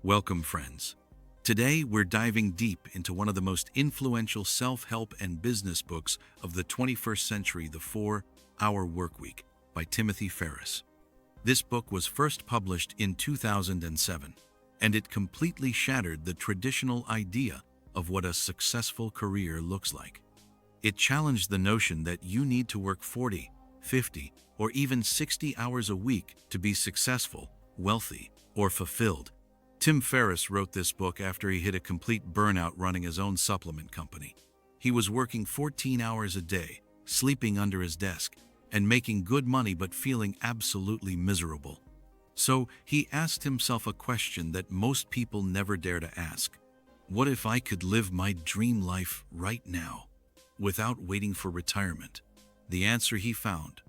Welcome, friends. Today, we're diving deep into one of the most influential self-help and business books of the 21st century, The 4-Hour Workweek by Tim Ferriss. This book was first published in 2007, and it completely shattered the traditional idea of what a successful career looks like. It challenged the notion that you need to work 40, 50, or even 60 hours a week to be successful, wealthy, or fulfilled. Tim Ferriss wrote this book after he hit a complete burnout running his own supplement company. He was working 14 hours a day, sleeping under his desk, and making good money but feeling absolutely miserable. So he asked himself a question that most people never dare to ask. What if I could live my dream life right now, without waiting for retirement? The answer he found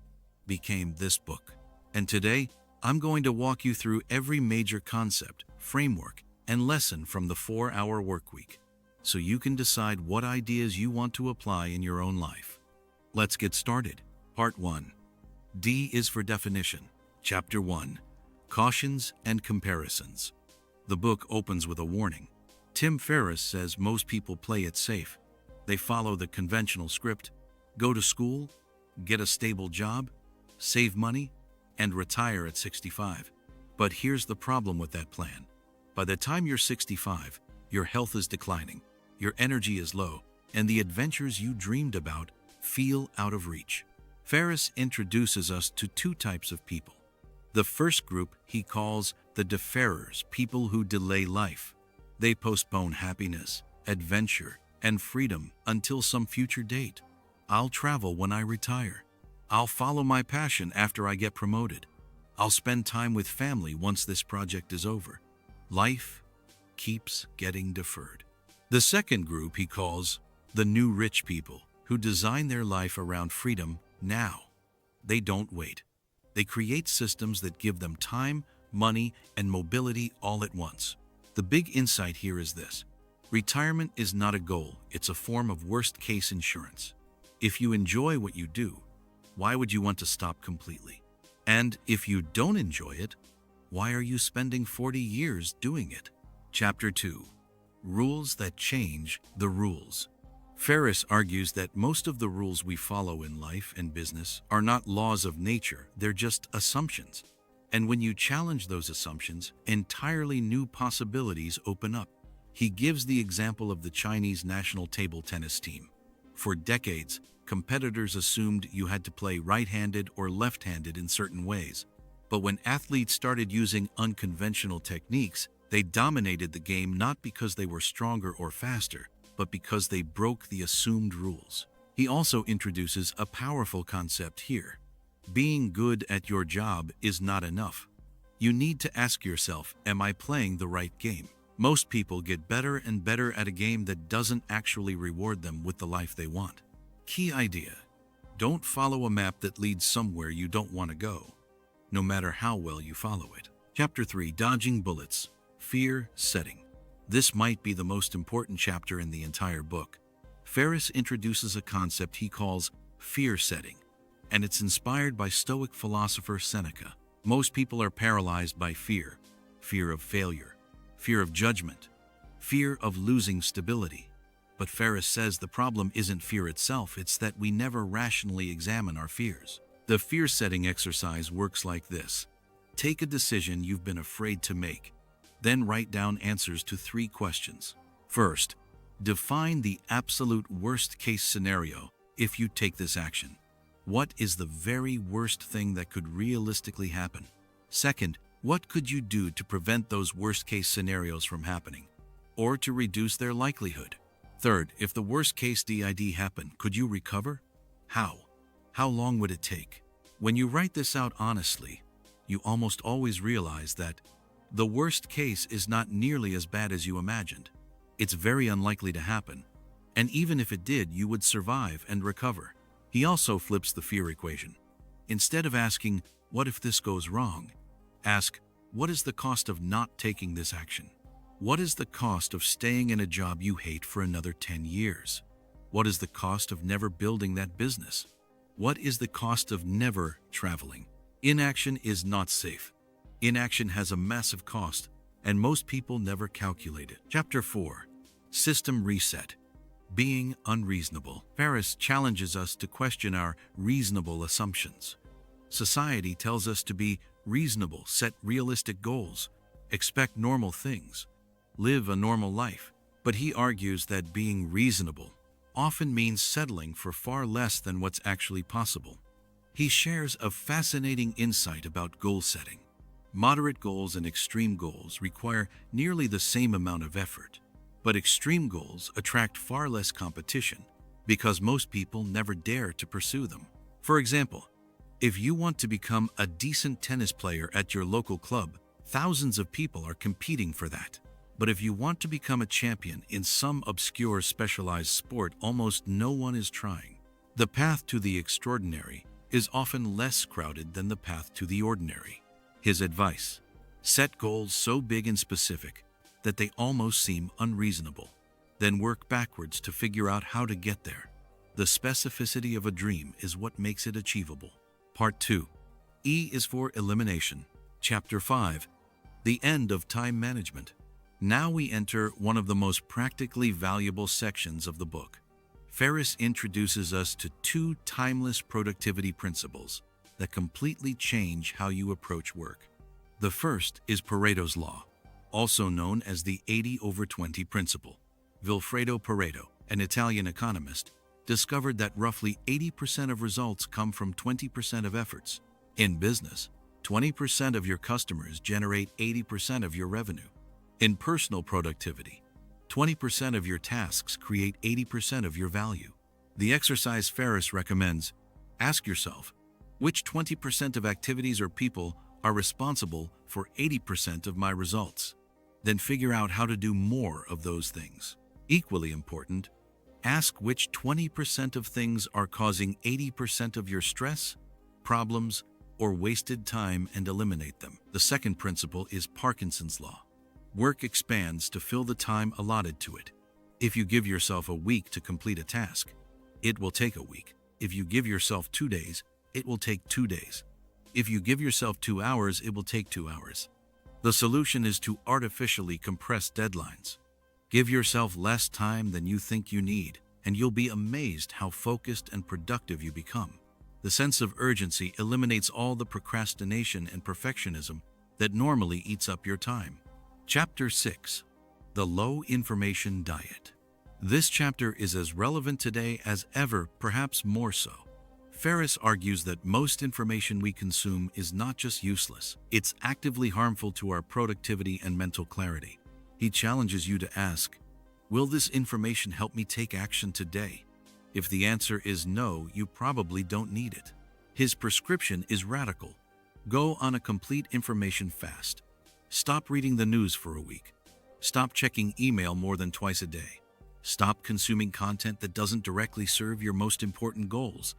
became this book. And today, I'm going to walk you through every major concept, framework, and lesson from the 4-Hour Workweek, so you can decide what ideas you want to apply in your own life. Let's get started. Part 1. D is for definition. Chapter 1. Cautions and comparisons. The book opens with a warning. Tim Ferriss says most people play it safe. They follow the conventional script: go to school, get a stable job, save money, and retire at 65. But here's the problem with that plan. By the time you're 65, your health is declining, your energy is low, and the adventures you dreamed about feel out of reach. Ferriss introduces us to two types of people. The first group he calls the deferrers, people who delay life. They postpone happiness, adventure, and freedom until some future date. I'll travel when I retire. I'll follow my passion after I get promoted. I'll spend time with family once this project is over. Life keeps getting deferred. The second group he calls the new rich people, who design their life around freedom now. They don't wait. They create systems that give them time, money, and mobility all at once. The big insight here is this: retirement is not a goal, it's a form of worst-case insurance. If you enjoy what you do, why would you want to stop completely? And if you don't enjoy it, why are you spending 40 years doing it? Chapter 2. Rules that change the rules. Ferriss argues that most of the rules we follow in life and business are not laws of nature, they're just assumptions. And when you challenge those assumptions, entirely new possibilities open up. He gives the example of the Chinese national table tennis team. For decades, competitors assumed you had to play right-handed or left-handed in certain ways. But when athletes started using unconventional techniques, they dominated the game not because they were stronger or faster, but because they broke the assumed rules. He also introduces a powerful concept here. Being good at your job is not enough. You need to ask yourself, am I playing the right game? Most people get better and better at a game that doesn't actually reward them with the life they want. Key idea: don't follow a map that leads somewhere you don't want to go, no matter how well you follow it. Chapter 3. Dodging bullets. Fear setting. This might be the most important chapter in the entire book. Ferriss introduces a concept he calls fear setting, and it's inspired by Stoic philosopher Seneca. Most people are paralyzed by fear: fear of failure, fear of judgment, fear of losing stability. But Ferriss says the problem isn't fear itself, it's that we never rationally examine our fears. The fear-setting exercise works like this. Take a decision you've been afraid to make. Then write down answers to 3 questions. First, define the absolute worst-case scenario if you take this action. What is the very worst thing that could realistically happen? Second, what could you do to prevent those worst-case scenarios from happening, or to reduce their likelihood? Third, if the worst-case did happen, could you recover? How? How long would it take? When you write this out honestly, you almost always realize that the worst case is not nearly as bad as you imagined. It's very unlikely to happen, and even if it did, you would survive and recover. He also flips the fear equation. Instead of asking, what if this goes wrong? Ask, what is the cost of not taking this action? What is the cost of staying in a job you hate for another 10 years? What is the cost of never building that business? What is the cost of never traveling? Inaction is not safe. Inaction has a massive cost, and most people never calculate it. Chapter 4. System Reset. Being unreasonable. Ferriss challenges us to question our reasonable assumptions. Society tells us to be reasonable, set realistic goals, expect normal things, live a normal life. But he argues that being reasonable often means settling for far less than what's actually possible. He shares a fascinating insight about goal setting. Moderate goals and extreme goals require nearly the same amount of effort, but extreme goals attract far less competition because most people never dare to pursue them. For example, if you want to become a decent tennis player at your local club, thousands of people are competing for that. But if you want to become a champion in some obscure specialized sport, almost no one is trying. The path to the extraordinary is often less crowded than the path to the ordinary. His advice: set goals so big and specific that they almost seem unreasonable. Then work backwards to figure out how to get there. The specificity of a dream is what makes it achievable. Part 2. E is for elimination. Chapter 5. The end of time management. Now we enter one of the most practically valuable sections of the book. Ferriss introduces us to 2 timeless productivity principles that completely change how you approach work. The first is Pareto's Law, also known as the 80/20 principle. Vilfredo Pareto, an Italian economist, discovered that roughly 80% of results come from 20% of efforts. In business, 20% of your customers generate 80% of your revenue. In personal productivity, 20% of your tasks create 80% of your value. The exercise Ferriss recommends: ask yourself, which 20% of activities or people are responsible for 80% of my results? Then figure out how to do more of those things. Equally important, ask which 20% of things are causing 80% of your stress, problems, or wasted time and eliminate them. The second principle is Parkinson's Law. Work expands to fill the time allotted to it. If you give yourself a week to complete a task, it will take a week. If you give yourself 2 days, it will take 2 days. If you give yourself 2 hours, it will take 2 hours. The solution is to artificially compress deadlines. Give yourself less time than you think you need, and you'll be amazed how focused and productive you become. The sense of urgency eliminates all the procrastination and perfectionism that normally eats up your time. Chapter 6. The Low Information Diet. This chapter is as relevant today as ever, perhaps more so. Ferriss argues that most information we consume is not just useless, it's actively harmful to our productivity and mental clarity. He challenges you to ask, will this information help me take action today? If the answer is no, you probably don't need it. His prescription is radical. Go on a complete information fast. Stop reading the news for a week. Stop checking email more than twice a day. Stop consuming content that doesn't directly serve your most important goals.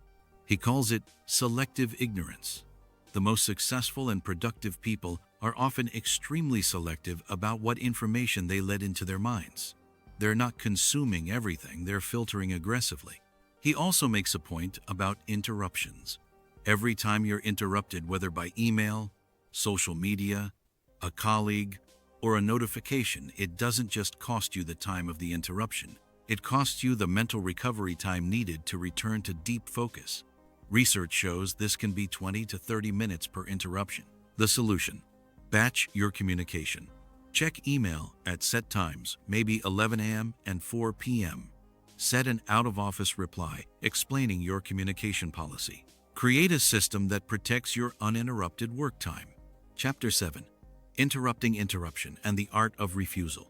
He calls it selective ignorance. The most successful and productive people are often extremely selective about what information they let into their minds. They're not consuming everything, they're filtering aggressively. He also makes a point about interruptions. Every time you're interrupted, whether by email, social media, a colleague, or a notification, it doesn't just cost you the time of the interruption. It costs you the mental recovery time needed to return to deep focus. Research shows this can be 20 to 30 minutes per interruption. The solution: batch your communication. Check email at set times, maybe 11 a.m. and 4 p.m. Set an out-of-office reply explaining your communication policy. Create a system that protects your uninterrupted work time. Chapter 7. Interrupting interruption and the art of refusal.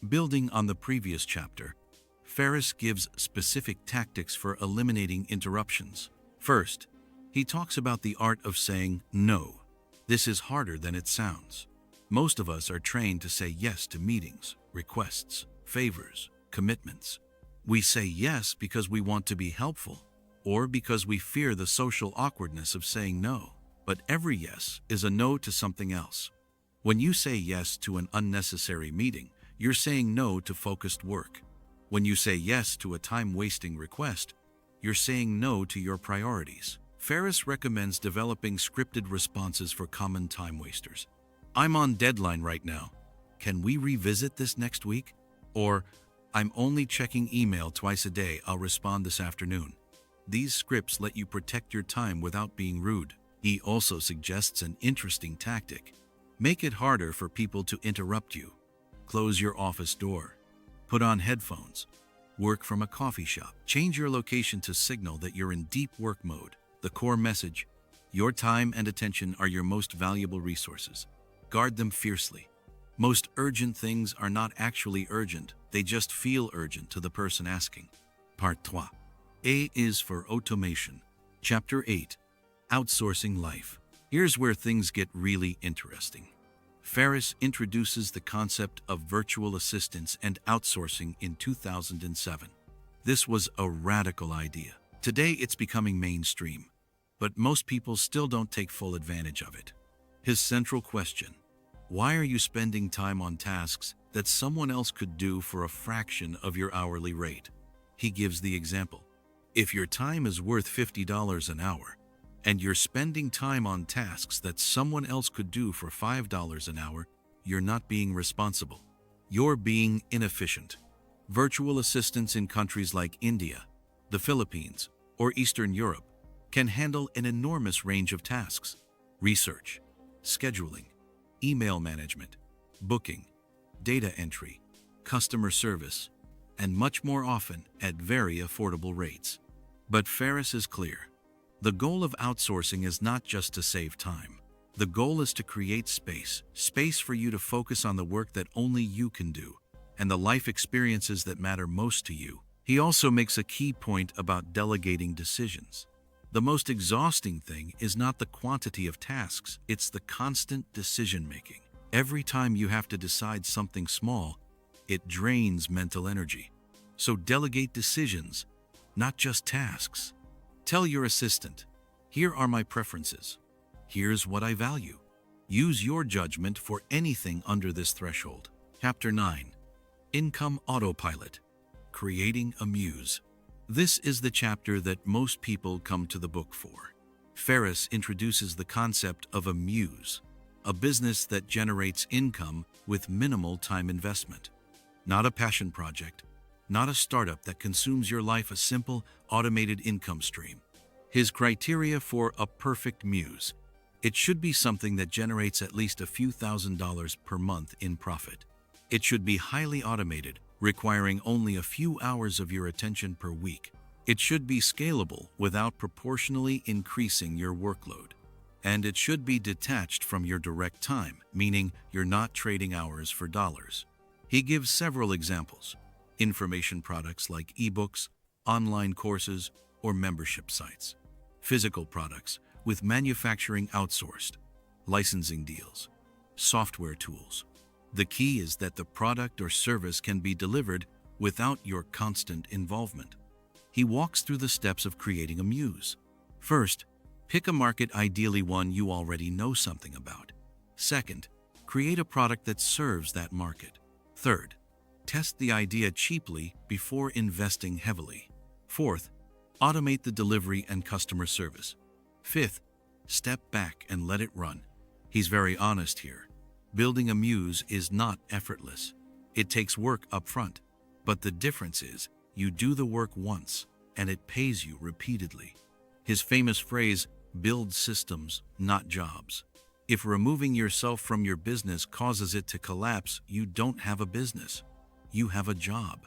Building on the previous chapter, Ferriss gives specific tactics for eliminating interruptions. First, he talks about the art of saying no. This is harder than it sounds. Most of us are trained to say yes to meetings, requests, favors, commitments. We say yes because we want to be helpful, or because we fear the social awkwardness of saying no. But every yes is a no to something else. When you say yes to an unnecessary meeting, you're saying no to focused work. When you say yes to a time-wasting request, you're saying no to your priorities. Ferriss recommends developing scripted responses for common time wasters. I'm on deadline right now. can we revisit this next week? Or, I'm only checking email twice a day, I'll respond this afternoon. These scripts let you protect your time without being rude. He also suggests an interesting tactic. Make it harder for people to interrupt you. Close your office door. Put on headphones. Work from a coffee shop. Change your location to signal that you're in deep work mode. The core message: your time and attention are your most valuable resources. Guard them fiercely. Most urgent things are not actually urgent, they just feel urgent to the person asking. Part 3. A is for automation. Chapter 8. Outsourcing life. Here's where things get really interesting. Ferriss introduces the concept of virtual assistants and outsourcing in 2007. This was a radical idea. Today it's becoming mainstream, but most people still don't take full advantage of it. His central question: why are you spending time on tasks that someone else could do for a fraction of your hourly rate? He gives the example. If your time is worth $50 an hour, and you're spending time on tasks that someone else could do for $5 an hour, you're not being responsible. You're being inefficient. Virtual assistants in countries like India, the Philippines, or Eastern Europe can handle an enormous range of tasks: research, scheduling, email management, booking, data entry, customer service, and much more, often at very affordable rates. But Ferriss is clear. The goal of outsourcing is not just to save time. The goal is to create space for you to focus on the work that only you can do, and the life experiences that matter most to you. He also makes a key point about delegating decisions. The most exhausting thing is not the quantity of tasks, it's the constant decision-making. Every time you have to decide something small, it drains mental energy. So delegate decisions, not just tasks. Tell your assistant, here are my preferences. Here's what I value. Use your judgment for anything under this threshold. Chapter 9. Income Autopilot. Creating a Muse. This is the chapter that most people come to the book for. Ferriss introduces the concept of a muse, a business that generates income with minimal time investment. Not a passion project, not a startup that consumes your life, a simple, automated income stream. His criteria for a perfect muse: it should be something that generates at least a few $1,000s per month in profit. It should be highly automated, requiring only a few hours of your attention per week. It should be scalable without proportionally increasing your workload. And it should be detached from your direct time, meaning you're not trading hours for dollars. He gives several examples: information products like ebooks, online courses, or membership sites; physical products with manufacturing outsourced; licensing deals; software tools. The key is that the product or service can be delivered without your constant involvement. He walks through the steps of creating a muse. First, pick a market, ideally one you already know something about. Second, create a product that serves that market. Third, test the idea cheaply before investing heavily. Fourth, automate the delivery and customer service. Fifth, step back and let it run. He's very honest here. Building a muse is not effortless. It takes work up front. But the difference is, you do the work once, and it pays you repeatedly. His famous phrase, build systems, not jobs. If removing yourself from your business causes it to collapse, you don't have a business. You have a job.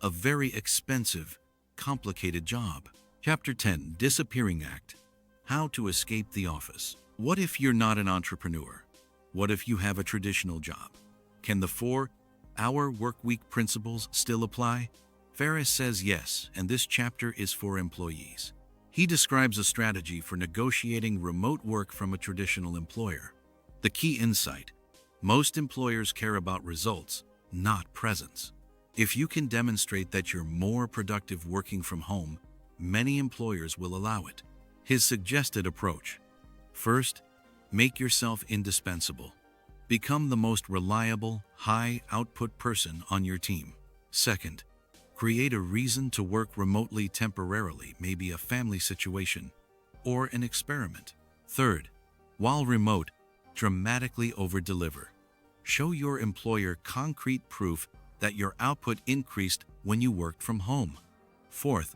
A very expensive, complicated job. Chapter 10. Disappearing Act. How to escape the office. What if you're not an entrepreneur? What if you have a traditional job? Can the 4-hour workweek principles still apply? Ferriss says yes, and this chapter is for employees. He describes a strategy for negotiating remote work from a traditional employer. The key insight: most employers care about results, not presence. If you can demonstrate that you're more productive working from home, many employers will allow it. His suggested approach: first, make yourself indispensable. Become the most reliable, high-output person on your team. Second, create a reason to work remotely temporarily, maybe a family situation or an experiment. Third, while remote, dramatically over-deliver. Show your employer concrete proof that your output increased when you worked from home. Fourth,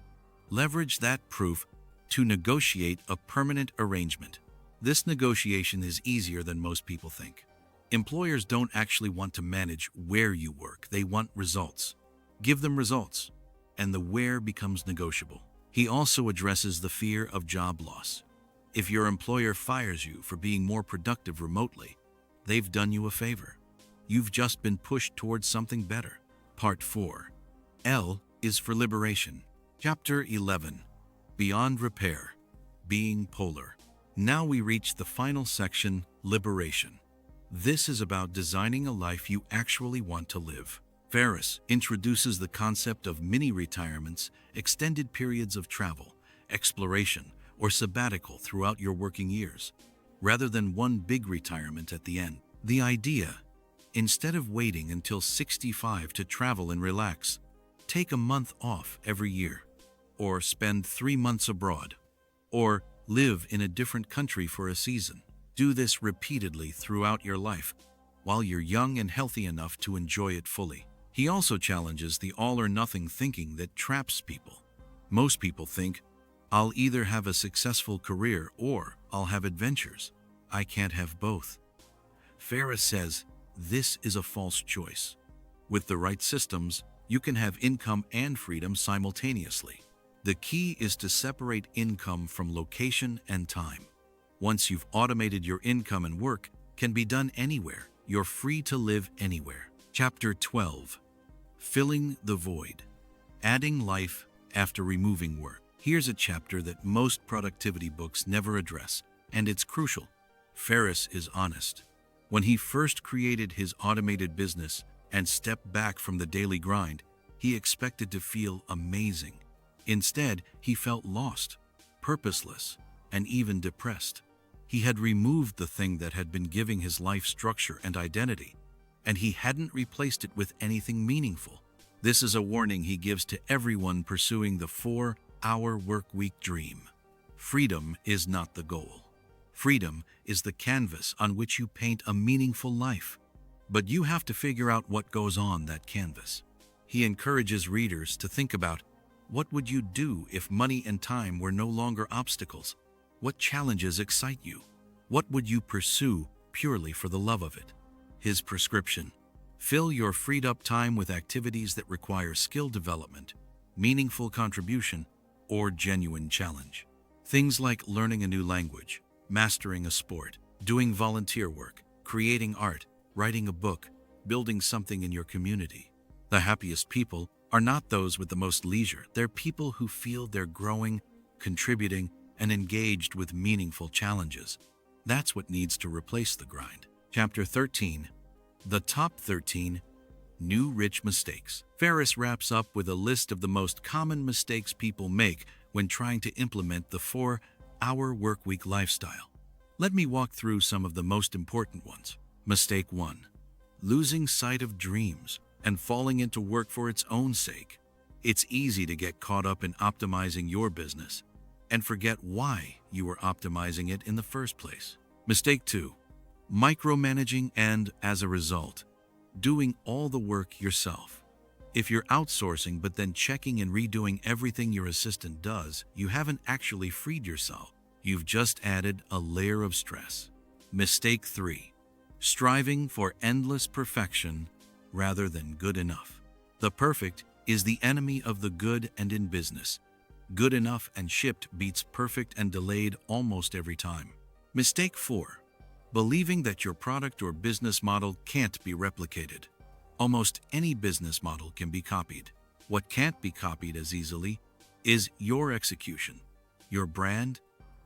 leverage that proof to negotiate a permanent arrangement. This negotiation is easier than most people think. Employers don't actually want to manage where you work, they want results. Give them results, and the where becomes negotiable. He also addresses the fear of job loss. If your employer fires you for being more productive remotely, they've done you a favor. You've just been pushed towards something better. Part 4. L is for liberation. Chapter 11. Beyond repair. Being polar. Now we reach the final section, liberation. This is about designing a life you actually want to live. Ferriss introduces the concept of mini-retirements, extended periods of travel, exploration, or sabbatical throughout your working years, rather than one big retirement at the end. The idea, instead of waiting until 65 to travel and relax, take a month off every year, or spend 3 months abroad, or live in a different country for a season. Do this repeatedly throughout your life, while you're young and healthy enough to enjoy it fully. He also challenges the all-or-nothing thinking that traps people. Most people think, I'll either have a successful career or I'll have adventures. I can't have both. Ferriss says, this is a false choice. With the right systems, you can have income and freedom simultaneously. The key is to separate income from location and time. Once you've automated your income and work can be done anywhere, you're free to live anywhere. Chapter 12. Filling the void. Adding life after removing work. Here's a chapter that most productivity books never address, and it's crucial. Ferriss is honest. When he first created his automated business and stepped back from the daily grind, he expected to feel amazing. Instead, he felt lost, purposeless, and even depressed. He had removed the thing that had been giving his life structure and identity, and he hadn't replaced it with anything meaningful. This is a warning he gives to everyone pursuing the 4-hour workweek dream. Freedom is not the goal. Freedom is the canvas on which you paint a meaningful life. But you have to figure out what goes on that canvas. He encourages readers to think about, what would you do if money and time were no longer obstacles? What challenges excite you? What would you pursue purely for the love of it? His prescription: fill your freed-up time with activities that require skill development, meaningful contribution, or genuine challenge. Things like learning a new language, mastering a sport, doing volunteer work, creating art, writing a book, building something in your community. The happiest people are not those with the most leisure. They're people who feel they're growing, contributing, and engaged with meaningful challenges. That's what needs to replace the grind. Chapter 13. The Top 13 New Rich Mistakes. Ferriss wraps up with a list of the most common mistakes people make when trying to implement the 4-hour workweek lifestyle. Let me walk through some of the most important ones. Mistake 1. Losing sight of dreams and falling into work for its own sake. It's easy to get caught up in optimizing your business and forget why you were optimizing it in the first place. Mistake 2. Micromanaging and, as a result, doing all the work yourself. If you're outsourcing but then checking and redoing everything your assistant does, you haven't actually freed yourself. You've just added a layer of stress. Mistake 3. Striving for endless perfection rather than good enough. The perfect is the enemy of the good, and in business, good enough and shipped beats perfect and delayed almost every time. Mistake 4. Believing that your product or business model can't be replicated. Almost any business model can be copied. What can't be copied as easily is your execution, your brand,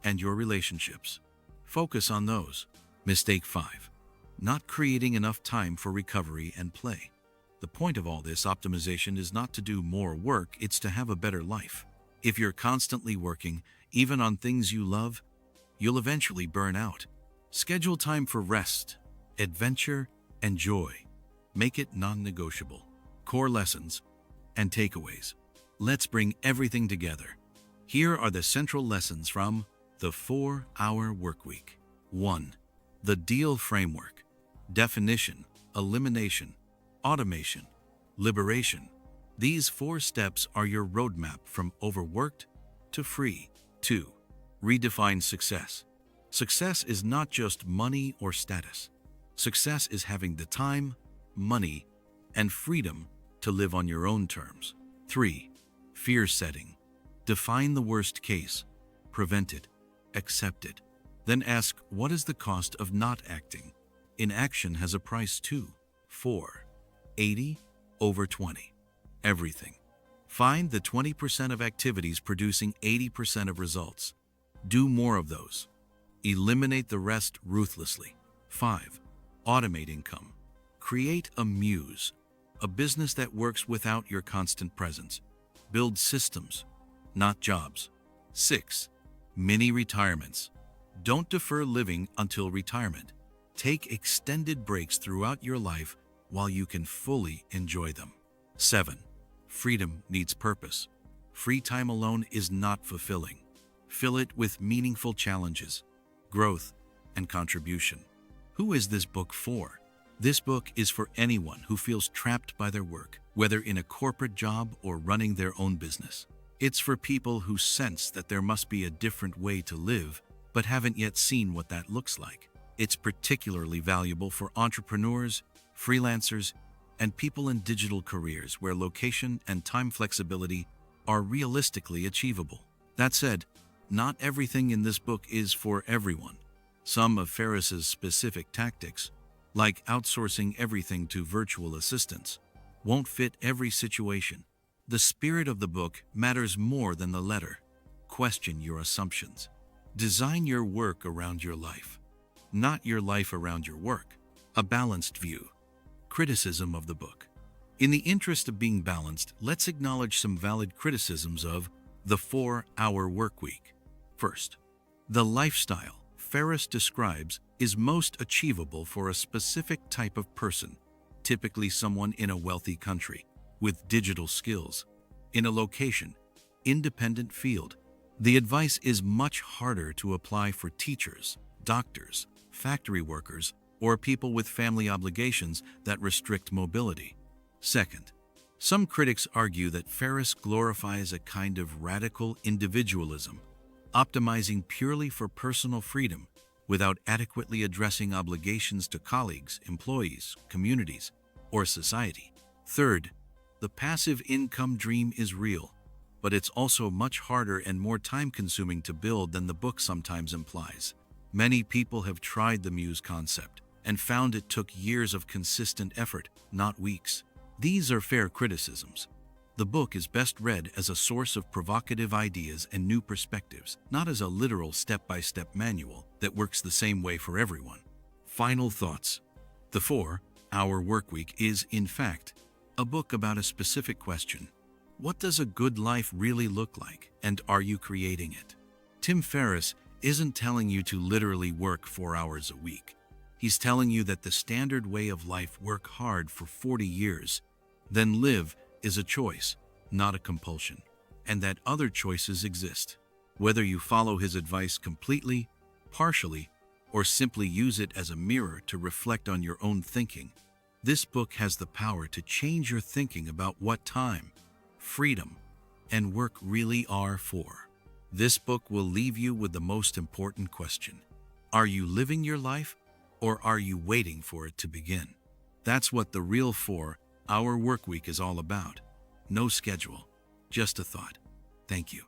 and your relationships. Focus on those. Mistake 5. Not creating enough time for recovery and play. The point of all this optimization is not to do more work, it's to have a better life. If you're constantly working, even on things you love, you'll eventually burn out. Schedule time for rest, adventure, and joy. Make it non-negotiable. Core lessons and takeaways. Let's bring everything together. Here are the central lessons from the 4-hour workweek. 1. The deal framework. Definition: elimination, automation, liberation. These 4 steps are your roadmap from overworked to free. 2. Redefine success. Success is not just money or status. Success is having the time, money, and freedom to live on your own terms. 3. Fear setting. Define the worst case, prevent it, accept it. Then ask, what is the cost of not acting? Inaction has a price too. 4. 80 over 20. Everything. Find the 20% of activities producing 80% of results. Do more of those. Eliminate the rest ruthlessly. 5. Automate income. Create a muse, a business that works without your constant presence. Build systems, not jobs. 6. Mini retirements. Don't defer living until retirement. Take extended breaks throughout your life while you can fully enjoy them. 7. Freedom needs purpose. Free time alone is not fulfilling. Fill it with meaningful challenges, growth, and contribution. Who is this book for? This book is for anyone who feels trapped by their work, whether in a corporate job or running their own business. It's for people who sense that there must be a different way to live, but haven't yet seen what that looks like. It's particularly valuable for entrepreneurs, freelancers, and people in digital careers where location and time flexibility are realistically achievable. That said, not everything in this book is for everyone. Some of Ferriss's specific tactics, like outsourcing everything to virtual assistants, won't fit every situation. The spirit of the book matters more than the letter. Question your assumptions. Design your work around your life, not your life around your work. A balanced view. Criticism of the book. In the interest of being balanced, let's acknowledge some valid criticisms of the 4-hour workweek. First, the lifestyle Ferriss describes is most achievable for a specific type of person, typically someone in a wealthy country, with digital skills, in a location, independent field. The advice is much harder to apply for teachers, doctors, factory workers, or people with family obligations that restrict mobility. Second, some critics argue that Ferriss glorifies a kind of radical individualism, optimizing purely for personal freedom without adequately addressing obligations to colleagues, employees, communities, or society. Third, the passive income dream is real, but it's also much harder and more time-consuming to build than the book sometimes implies. Many people have tried the muse concept and found it took years of consistent effort, not weeks. These are fair criticisms. The book is best read as a source of provocative ideas and new perspectives, not as a literal step-by-step manual that works the same way for everyone. Final thoughts. The 4-hour workweek is, in fact, a book about a specific question. What does a good life really look like, and are you creating it? Tim Ferriss isn't telling you to literally work 4 hours a week. He's telling you that the standard way of life, work hard for 40 years, then live, is a choice, not a compulsion, and that other choices exist. Whether you follow his advice completely, partially, or simply use it as a mirror to reflect on your own thinking, this book has the power to change your thinking about what time, freedom, and work really are for. This book will leave you with the most important question. Are you living your life, or are you waiting for it to begin? That's what the real 4-hour workweek is all about. No schedule, just a thought. Thank you.